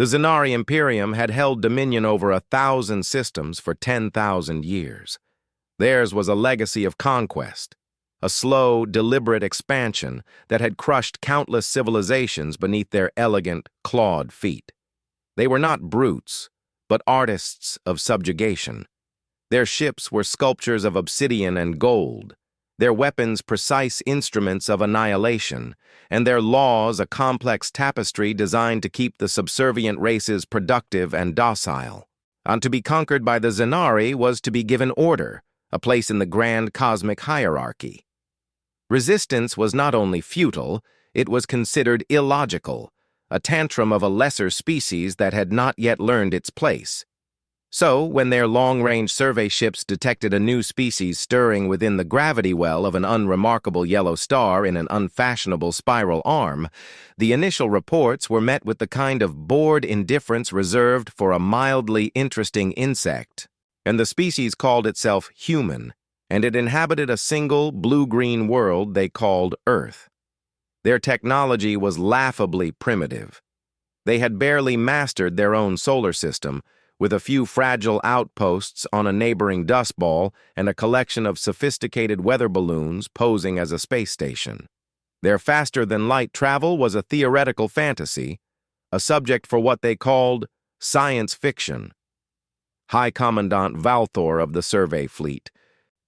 The Zanari Imperium had held dominion over 1,000 systems for 10,000 years. Theirs was a legacy of conquest, a slow, deliberate expansion that had crushed countless civilizations beneath their elegant, clawed feet. They were not brutes, but artists of subjugation. Their ships were sculptures of obsidian and gold, their weapons precise instruments of annihilation, and their laws a complex tapestry designed to keep the subservient races productive and docile. And to be conquered by the Zanari was to be given order, a place in the grand cosmic hierarchy. Resistance was not only futile, it was considered illogical, a tantrum of a lesser species that had not yet learned its place. So, when their long-range survey ships detected a new species stirring within the gravity well of an unremarkable yellow star in an unfashionable spiral arm, the initial reports were met with the kind of bored indifference reserved for a mildly interesting insect. And the species called itself human, and it inhabited a single blue-green world they called Earth. Their technology was laughably primitive. They had barely mastered their own solar system, with a few fragile outposts on a neighboring dust ball and a collection of sophisticated weather balloons posing as a space station. Their faster-than-light travel was a theoretical fantasy, a subject for what they called science fiction. High Commandant Valthor of the Survey Fleet,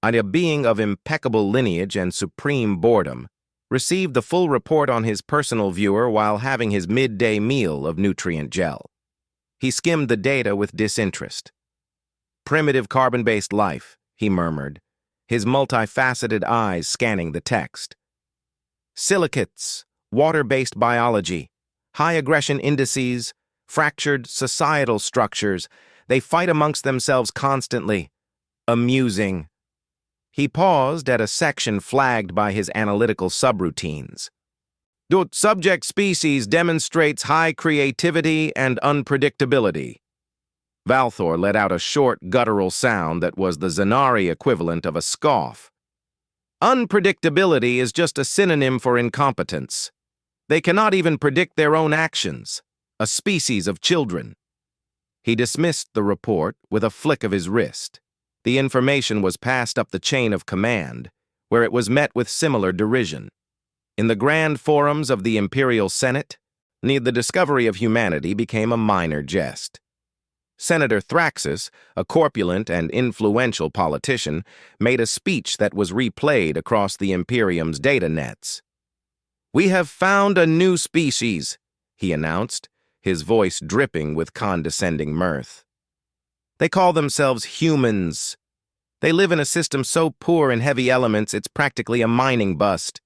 a being of impeccable lineage and supreme boredom, received the full report on his personal viewer while having his midday meal of nutrient gel. He skimmed the data with disinterest. "Primitive carbon-based life," he murmured, his multifaceted eyes scanning the text. "Silicates, water-based biology, high aggression indices, fractured societal structures. They fight amongst themselves constantly. Amusing." He paused at a section flagged by his analytical subroutines. "The subject species demonstrates high creativity and unpredictability." Valthor let out a short, guttural sound that was the Zanari equivalent of a scoff. "Unpredictability is just a synonym for incompetence. They cannot even predict their own actions. A species of children." He dismissed the report with a flick of his wrist. The information was passed up the chain of command, where it was met with similar derision. In the grand forums of the Imperial Senate, the discovery of humanity became a minor jest. Senator Thraxus, a corpulent and influential politician, made a speech that was replayed across the Imperium's data nets. "We have found a new species," he announced, his voice dripping with condescending mirth. "They call themselves humans. They live in a system so poor in heavy elements it's practically a mining bust.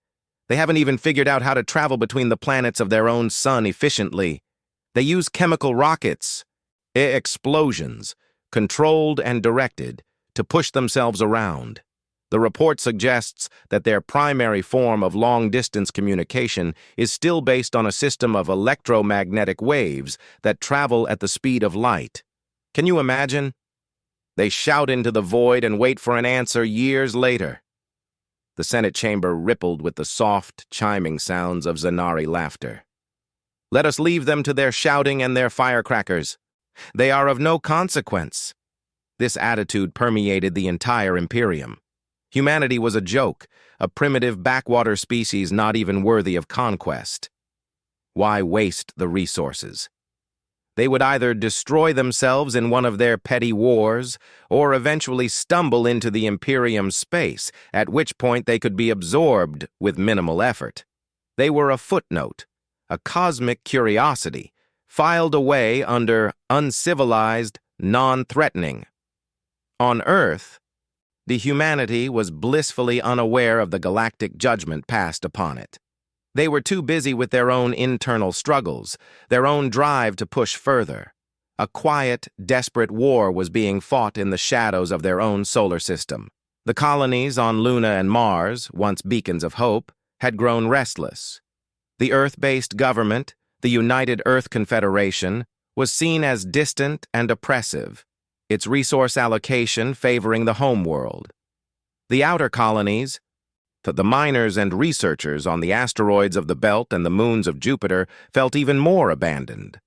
They haven't even figured out how to travel between the planets of their own sun efficiently. They use chemical rockets, explosions, controlled and directed, to push themselves around. The report suggests that their primary form of long-distance communication is still based on a system of electromagnetic waves that travel at the speed of light. Can you imagine? They shout into the void and wait for an answer years later." The Senate chamber rippled with the soft, chiming sounds of Zanari laughter. "Let us leave them to their shouting and their firecrackers. They are of no consequence." This attitude permeated the entire Imperium. Humanity was a joke, a primitive backwater species not even worthy of conquest. Why waste the resources? They would either destroy themselves in one of their petty wars, or eventually stumble into the Imperium's space, at which point they could be absorbed with minimal effort. They were a footnote, a cosmic curiosity, filed away under uncivilized, non-threatening. On Earth, the humanity was blissfully unaware of the galactic judgment passed upon it. They were too busy with their own internal struggles, their own drive to push further. A quiet, desperate war was being fought in the shadows of their own solar system. The colonies on Luna and Mars, once beacons of hope, had grown restless. The Earth-based government, the United Earth Confederation, was seen as distant and oppressive, its resource allocation favoring the homeworld. The outer colonies, the miners and researchers on the asteroids of the Belt and the moons of Jupiter, felt even more abandoned.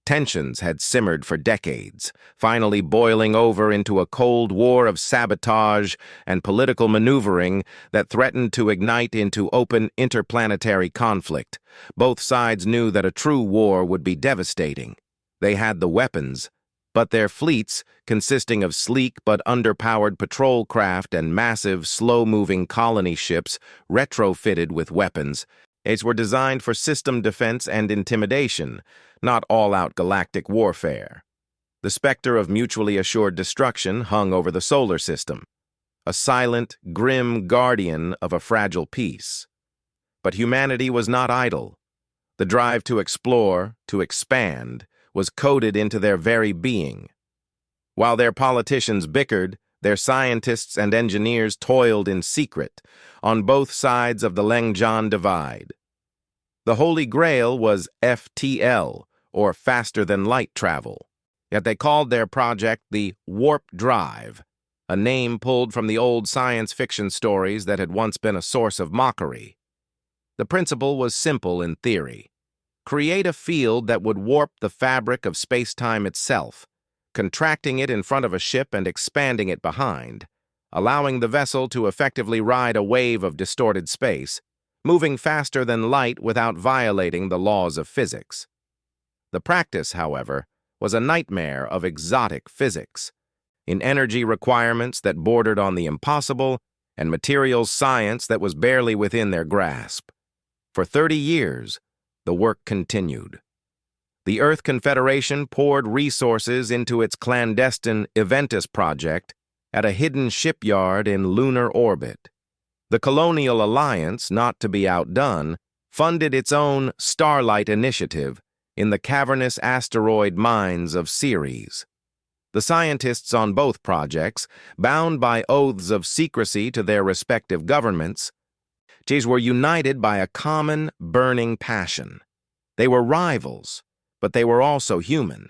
Tensions had simmered for decades, finally boiling over into a cold war of sabotage and political maneuvering that threatened to ignite into open interplanetary conflict. Both sides knew that a true war would be devastating. They had the weapons, but their fleets, consisting of sleek but underpowered patrol craft and massive, slow-moving colony ships retrofitted with weapons, were designed for system defense and intimidation, not all-out galactic warfare. The specter of mutually assured destruction hung over the solar system, a silent, grim guardian of a fragile peace. But humanity was not idle. The drive to explore, to expand, was coded into their very being. While their politicians bickered, their scientists and engineers toiled in secret on both sides of the Lengjan Divide. The Holy Grail was FTL, or faster-than-light travel, yet they called their project the Warp Drive, a name pulled from the old science fiction stories that had once been a source of mockery. The principle was simple in theory. Create a field that would warp the fabric of space-time itself, contracting it in front of a ship and expanding it behind, allowing the vessel to effectively ride a wave of distorted space, moving faster than light without violating the laws of physics. The practice, however, was a nightmare of exotic physics, in energy requirements that bordered on the impossible and materials science that was barely within their grasp. For 30 years, the work continued. The Earth Confederation poured resources into its clandestine Eventus project at a hidden shipyard in lunar orbit. The Colonial Alliance, not to be outdone, funded its own Starlight initiative in the cavernous asteroid mines of Ceres. The scientists on both projects, bound by oaths of secrecy to their respective governments, were united by a common, burning passion. They were rivals, but they were also human.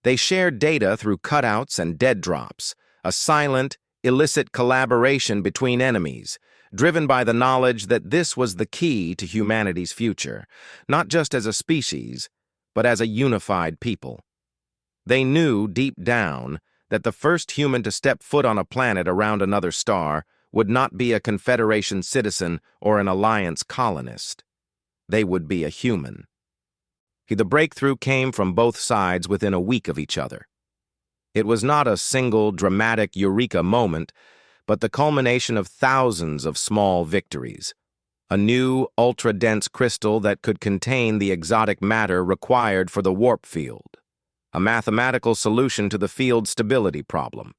They shared data through cutouts and dead drops, a silent, illicit collaboration between enemies, driven by the knowledge that this was the key to humanity's future, not just as a species, but as a unified people. They knew deep down that the first human to step foot on a planet around another star would not be a Confederation citizen or an Alliance colonist. They would be a human. The breakthrough came from both sides within a week of each other. It was not a single dramatic eureka moment, but the culmination of thousands of small victories. A new, ultra-dense crystal that could contain the exotic matter required for the warp field. A mathematical solution to the field's stability problem.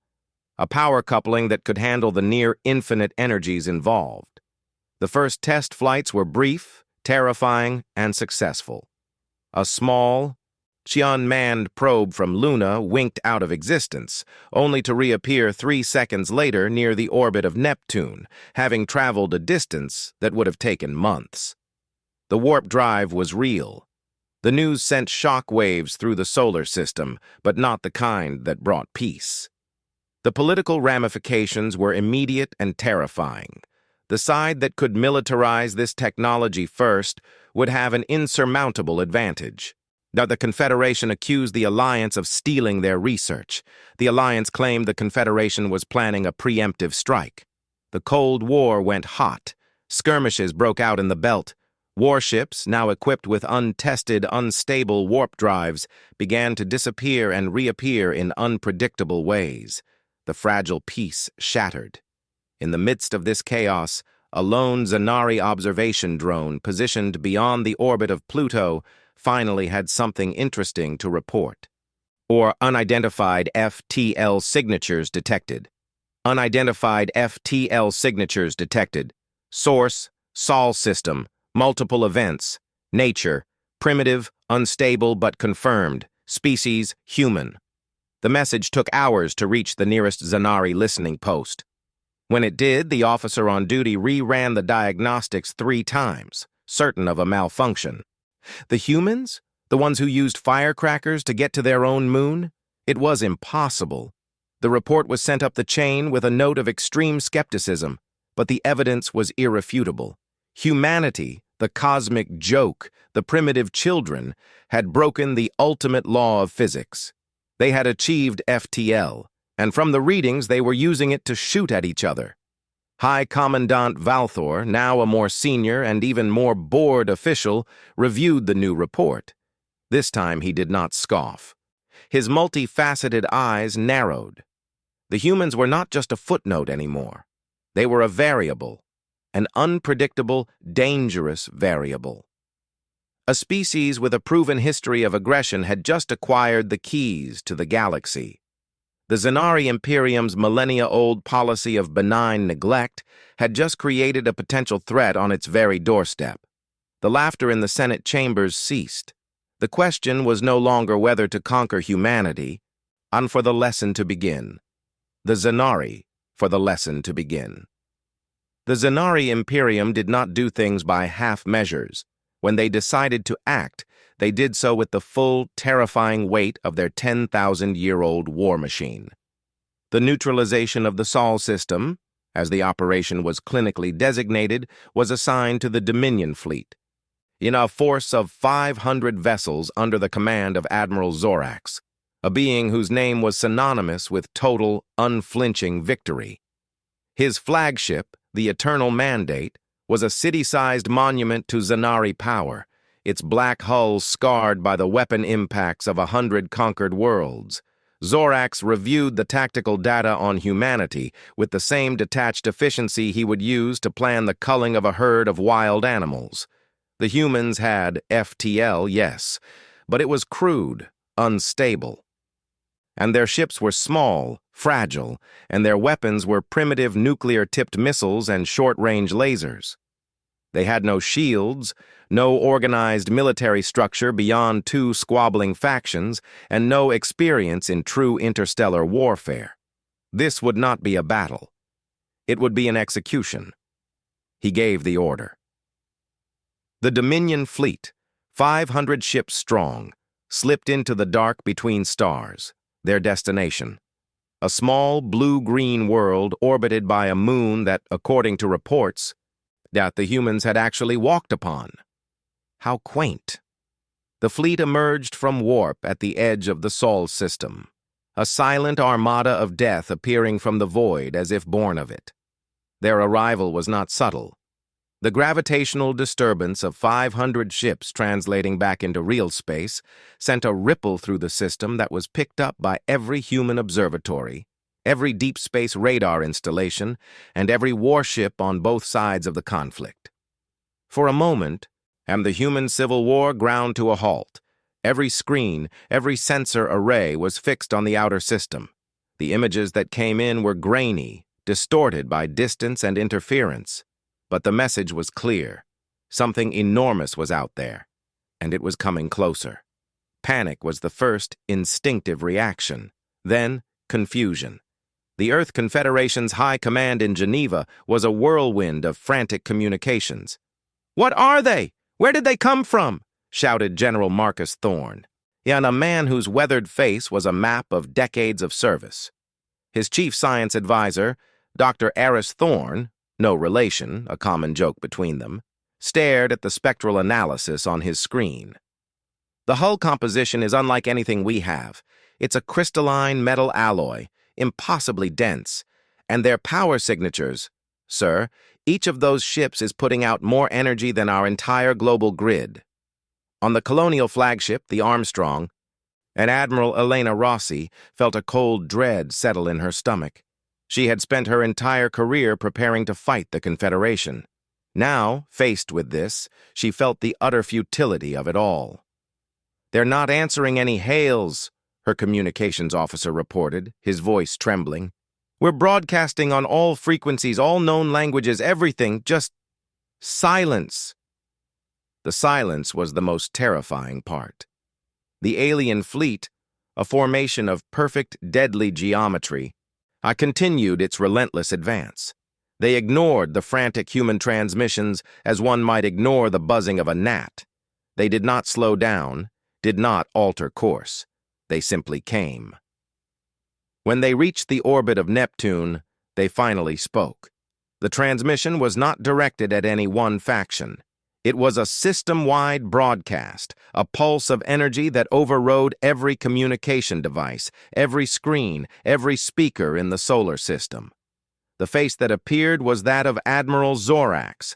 A power coupling that could handle the near-infinite energies involved. The first test flights were brief, terrifying, and successful. A small, unmanned probe from Luna winked out of existence, only to reappear 3 seconds later near the orbit of Neptune, having traveled a distance that would have taken months. The warp drive was real. The news sent shock waves through the solar system, but not the kind that brought peace. The political ramifications were immediate and terrifying. The side that could militarize this technology first would have an insurmountable advantage. The Confederation accused the Alliance of stealing their research. The Alliance claimed the Confederation was planning a preemptive strike. The Cold War went hot. Skirmishes broke out in the belt. Warships, now equipped with untested, unstable warp drives, began to disappear and reappear in unpredictable ways. The fragile peace shattered. In the midst of this chaos, a lone Zanari observation drone positioned beyond the orbit of Pluto finally had something interesting to report. Or unidentified FTL signatures detected. Unidentified FTL signatures detected. Source, Sol system, multiple events. Nature, primitive, unstable but confirmed. Species, human. The message took hours to reach the nearest Zanari listening post. When it did, the officer on duty re-ran the diagnostics 3 times, certain of a malfunction. The humans? The ones who used firecrackers to get to their own moon? It was impossible. The report was sent up the chain with a note of extreme skepticism, but the evidence was irrefutable. Humanity, The cosmic joke, the primitive children, had broken the ultimate law of physics. They had achieved FTL, and from the readings they were using it to shoot at each other. High Commandant Valthor, now a more senior and even more bored official, reviewed the new report. This time he did not scoff. His multifaceted eyes narrowed. The humans were not just a footnote anymore. They were a variable, an unpredictable, dangerous variable. A species with a proven history of aggression had just acquired the keys to the galaxy. The Zanari Imperium's millennia-old policy of benign neglect had just created a potential threat on its very doorstep. The laughter in the Senate chambers ceased. The question was no longer whether to conquer humanity, and for the lesson to begin. The Zanari, for the lesson to begin. The Zanari Imperium did not do things by half measures. When they decided to act, they did so with the full, terrifying weight of their 10,000-year-old war machine. The neutralization of the Sol system, as the operation was clinically designated, was assigned to the Dominion fleet. In a force of 500 vessels under the command of Admiral Zorax, a being whose name was synonymous with total, unflinching victory. His flagship, the Eternal Mandate, was a city-sized monument to Zanari power, its black hull scarred by the weapon impacts of 100 conquered worlds. Zorax reviewed the tactical data on humanity with the same detached efficiency he would use to plan the culling of a herd of wild animals. The humans had FTL, yes, but it was crude, unstable. And their ships were small, fragile, and their weapons were primitive nuclear-tipped missiles and short-range lasers. They had no shields, no organized military structure beyond two squabbling factions, and no experience in true interstellar warfare. This would not be a battle. It would be an execution. He gave the order. The Dominion fleet, 500 ships strong, slipped into the dark between stars, their destination. A small blue-green world orbited by a moon that, according to reports, that the humans had actually walked upon. How quaint. The fleet emerged from warp at the edge of the Sol system, a silent armada of death appearing from the void as if born of it. Their arrival was not subtle. The gravitational disturbance of 500 ships translating back into real space sent a ripple through the system that was picked up by every human observatory, every deep space radar installation, and every warship on both sides of the conflict. For a moment, and the human civil war ground to a halt. Every screen, every sensor array was fixed on the outer system. The images that came in were grainy, distorted by distance and interference. But the message was clear. Something enormous was out there, and it was coming closer. Panic was the first instinctive reaction, then confusion. The Earth Confederation's High Command in Geneva was a whirlwind of frantic communications. "What are they? Where did they come from?" shouted General Marcus Thorne, and a man whose weathered face was a map of decades of service. His chief science advisor, Dr. Aris Thorne, no relation, a common joke between them, stared at the spectral analysis on his screen. "The hull composition is unlike anything we have. It's a crystalline metal alloy, impossibly dense, and their power signatures, sir, each of those ships is putting out more energy than our entire global grid." On the colonial flagship, the Armstrong, and Admiral Elena Rossi felt a cold dread settle in her stomach. She had spent her entire career preparing to fight the Confederation. Now, faced with this, she felt the utter futility of it all. "They're not answering any hails," her communications officer reported, his voice trembling. "We're broadcasting on all frequencies, all known languages, everything, just silence." The silence was the most terrifying part. The alien fleet, a formation of perfect, deadly geometry, continued its relentless advance. They ignored the frantic human transmissions as one might ignore the buzzing of a gnat. They did not slow down, did not alter course. They simply came. When they reached the orbit of Neptune, they finally spoke. The transmission was not directed at any one faction. It was a system-wide broadcast, a pulse of energy that overrode every communication device, every screen, every speaker in the solar system. The face that appeared was that of Admiral Zorax,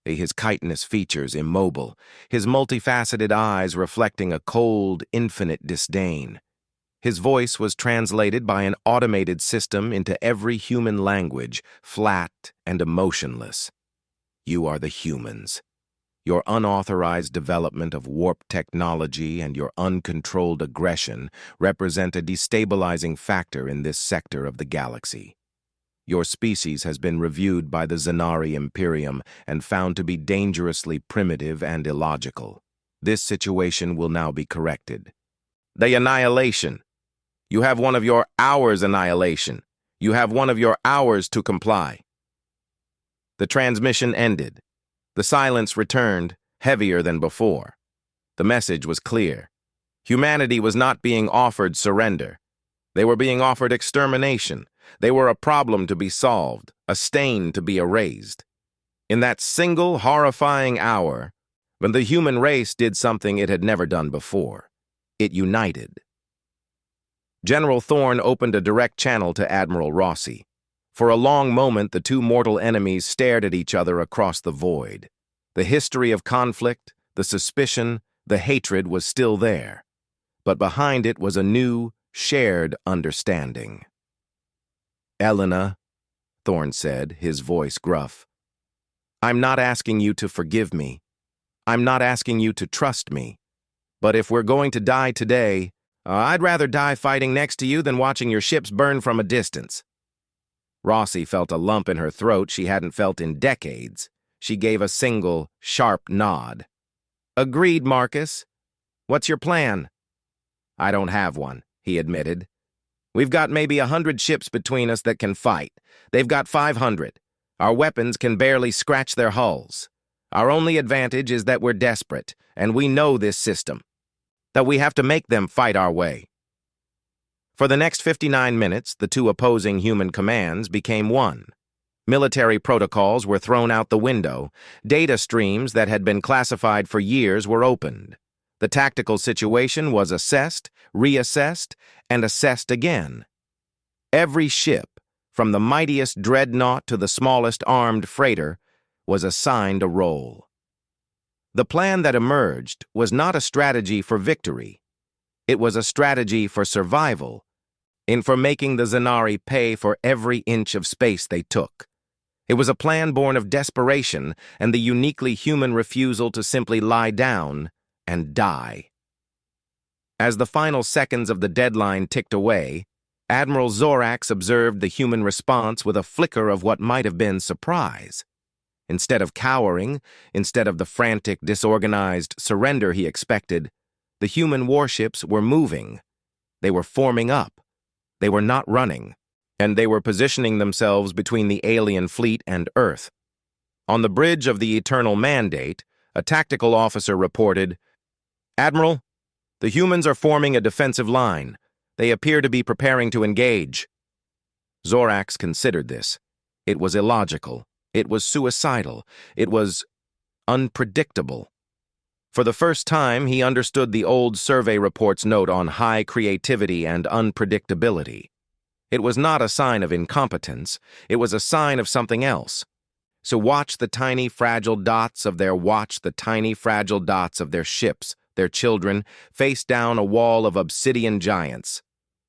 his chitinous features immobile, his multifaceted eyes reflecting a cold, infinite disdain. His voice was translated by an automated system into every human language, flat and emotionless. You are the humans. Your unauthorized development of warp technology and your uncontrolled aggression represent a destabilizing factor in this sector of the galaxy. Your species has been reviewed by the Zanari Imperium and found to be dangerously primitive and illogical. This situation will now be corrected. The annihilation. You have one of your hours annihilation. You have one of your hours to comply. The transmission ended. The silence returned, heavier than before. The message was clear. Humanity was not being offered surrender. They were being offered extermination. They were a problem to be solved, a stain to be erased. In that single horrifying hour, when the human race did something it had never done before, it united. General Thorne opened a direct channel to Admiral Rossi. For a long moment, the two mortal enemies stared at each other across the void. The history of conflict, the suspicion, the hatred was still there. But behind it was a new, shared understanding. "Elena," Thorne said, his voice gruff, "I'm not asking you to forgive me. I'm not asking you to trust me. But if we're going to die today, I'd rather die fighting next to you than watching your ships burn from a distance." Rossi felt a lump in her throat she hadn't felt in decades. She gave a single, sharp nod. "Agreed, Marcus. What's your plan?" "I don't have one," he admitted. "We've got maybe 100 ships between us that can fight. They've got 500. Our weapons can barely scratch their hulls. Our only advantage is that we're desperate, and we know this system. That we have to make them fight our way." For the next 59 minutes, the two opposing human commands became one. Military protocols were thrown out the window. Data streams that had been classified for years were opened. The tactical situation was assessed, reassessed, and assessed again. Every ship, from the mightiest dreadnought to the smallest armed freighter, was assigned a role. The plan that emerged was not a strategy for victory. It was a strategy for survival, and for making the Zanari pay for every inch of space they took. It was a plan born of desperation and the uniquely human refusal to simply lie down and die. As the final seconds of the deadline ticked away, Admiral Zorax observed the human response with a flicker of what might have been surprise. Instead of cowering, instead of the frantic, disorganized surrender he expected, the human warships were moving. They were forming up. They were not running, and they were positioning themselves between the alien fleet and Earth. On the bridge of the Eternal Mandate, a tactical officer reported, "Admiral, the humans are forming a defensive line. They appear to be preparing to engage." Zorax considered this. It was illogical. It was suicidal. It was unpredictable. For the first time, he understood the old survey report's note on high creativity and unpredictability. It was not a sign of incompetence. It was a sign of something else. So watch the tiny, fragile dots of their ships, their children, face down a wall of obsidian giants.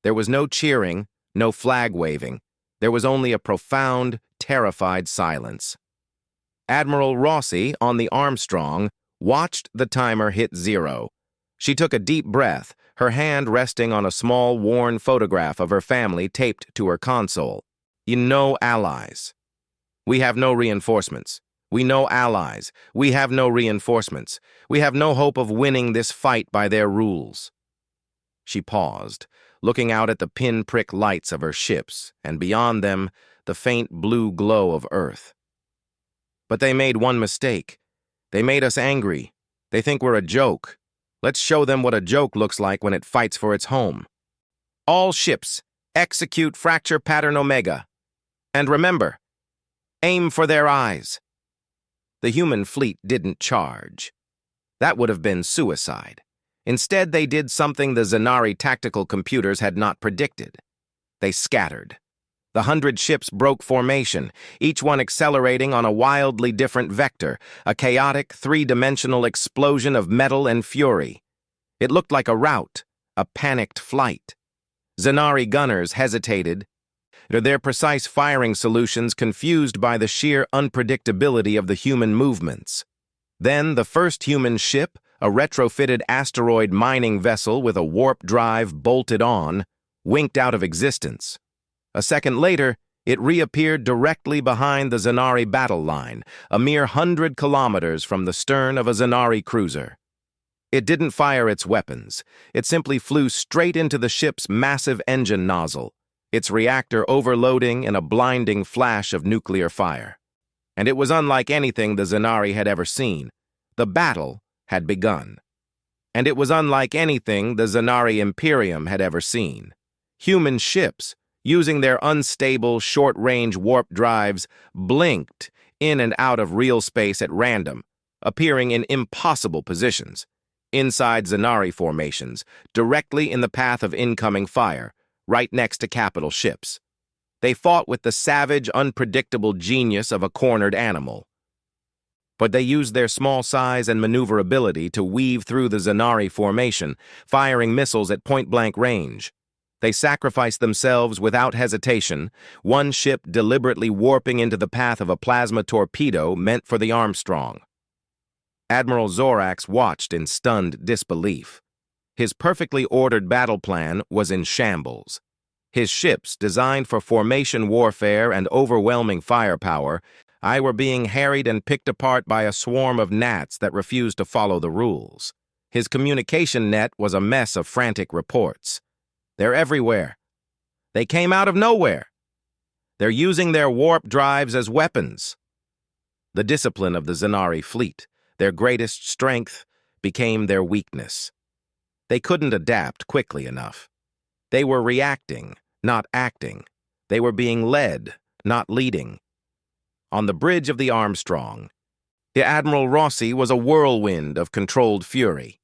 There was no cheering, no flag waving. There was only a profound, terrified silence. Admiral Rossi, on the Armstrong, watched the timer hit 0. She took a deep breath, her hand resting on a small, worn photograph of her family taped to her console. "No allies. We have no reinforcements. We know allies. We have no reinforcements. We have no hope of winning this fight by their rules." She paused, looking out at the pinprick lights of her ships, and beyond them, the faint blue glow of Earth. "But they made one mistake. They made us angry. They think we're a joke. Let's show them what a joke looks like when it fights for its home. All ships, execute fracture pattern Omega. And remember, aim for their eyes." The human fleet didn't charge. That would have been suicide. Instead, they did something the Zanari tactical computers had not predicted. They scattered. The 100 ships broke formation, each one accelerating on a wildly different vector, a chaotic, three-dimensional explosion of metal and fury. It looked like a rout, a panicked flight. Zanari gunners hesitated, their precise firing solutions confused by the sheer unpredictability of the human movements. Then the first human ship, a retrofitted asteroid mining vessel with a warp drive bolted on, winked out of existence. A second later, it reappeared directly behind the Zanari battle line, a mere 100 kilometers from the stern of a Zanari cruiser. It didn't fire its weapons. It simply flew straight into the ship's massive engine nozzle, its reactor overloading in a blinding flash of nuclear fire. And it was unlike anything the Zanari had ever seen. The battle had begun. And it was unlike anything the Zanari Imperium had ever seen. Human ships, using their unstable, short-range warp drives, blinked in and out of real space at random, appearing in impossible positions, inside Zanari formations, directly in the path of incoming fire, right next to capital ships. They fought with the savage, unpredictable genius of a cornered animal. But they used their small size and maneuverability to weave through the Zanari formation, firing missiles at point-blank range. They sacrificed themselves without hesitation, one ship deliberately warping into the path of a plasma torpedo meant for the Armstrong. Admiral Zorax watched in stunned disbelief. His perfectly ordered battle plan was in shambles. His ships, designed for formation warfare and overwhelming firepower, were being harried and picked apart by a swarm of gnats that refused to follow the rules. His communication net was a mess of frantic reports. They're everywhere. They came out of nowhere. They're using their warp drives as weapons. The discipline of the Zanari fleet, their greatest strength, became their weakness. They couldn't adapt quickly enough. They were reacting, not acting. They were being led, not leading. On the bridge of the Armstrong, the Admiral Rossi was a whirlwind of controlled fury.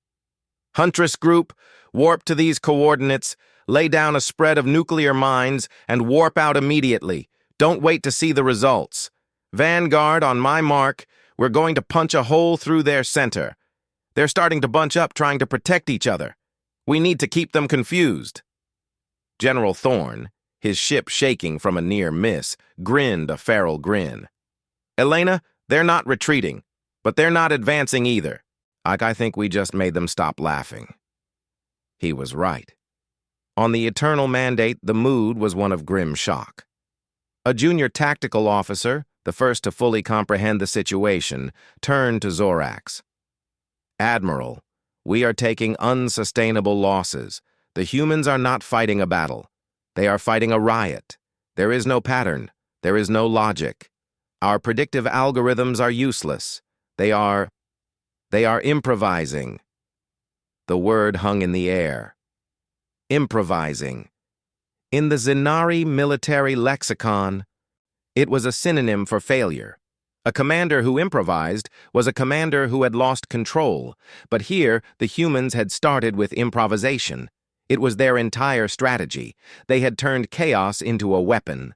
Huntress Group, warp to these coordinates, lay down a spread of nuclear mines, and warp out immediately. Don't wait to see the results. Vanguard, on my mark, we're going to punch a hole through their center. They're starting to bunch up, trying to protect each other. We need to keep them confused. General Thorne, his ship shaking from a near miss, grinned a feral grin. Elena, they're not retreating, but they're not advancing either. I think we just made them stop laughing. He was right. On the Eternal Mandate, the mood was one of grim shock. A junior tactical officer, the first to fully comprehend the situation, turned to Zorax. Admiral, we are taking unsustainable losses. The humans are not fighting a battle. They are fighting a riot. There is no pattern. There is no logic. Our predictive algorithms are useless. They are improvising. The word hung in the air. Improvising. In the Zanari military lexicon, it was a synonym for failure. A commander who improvised was a commander who had lost control, but here the humans had started with improvisation. It was their entire strategy. They had turned chaos into a weapon.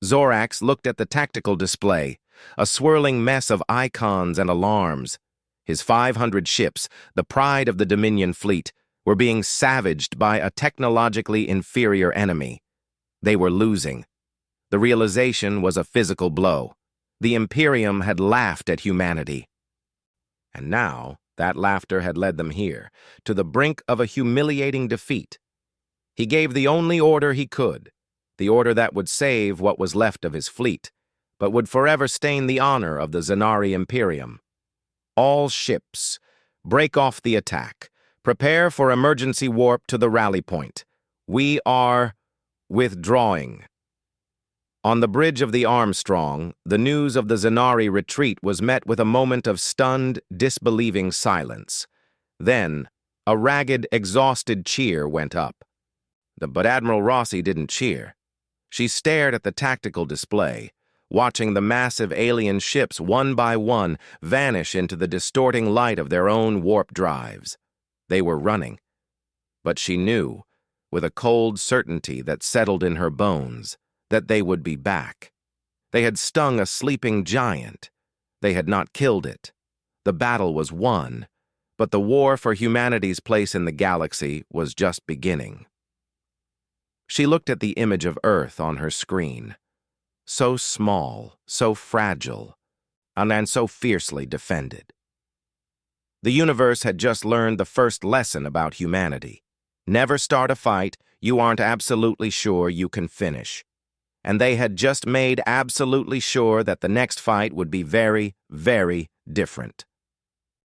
Zorax looked at the tactical display, a swirling mess of icons and alarms. His 500 ships, the pride of the Dominion fleet, were being savaged by a technologically inferior enemy. They were losing. The realization was a physical blow. The Imperium had laughed at humanity. And now, that laughter had led them here, to the brink of a humiliating defeat. He gave the only order he could, the order that would save what was left of his fleet, but would forever stain the honor of the Zanari Imperium. All ships, break off the attack. Prepare for emergency warp to the rally point. We are withdrawing. On the bridge of the Armstrong, the news of the Zanari retreat was met with a moment of stunned, disbelieving silence. Then, a ragged, exhausted cheer went up. But Admiral Rossi didn't cheer. She stared at the tactical display, watching the massive alien ships one by one vanish into the distorting light of their own warp drives. They were running. But she knew, with a cold certainty that settled in her bones, that they would be back. They had stung a sleeping giant. They had not killed it. The battle was won, but the war for humanity's place in the galaxy was just beginning. She looked at the image of Earth on her screen. So small, so fragile, and so fiercely defended. The universe had just learned the first lesson about humanity. Never start a fight you aren't absolutely sure you can finish. And they had just made absolutely sure that the next fight would be very, very different.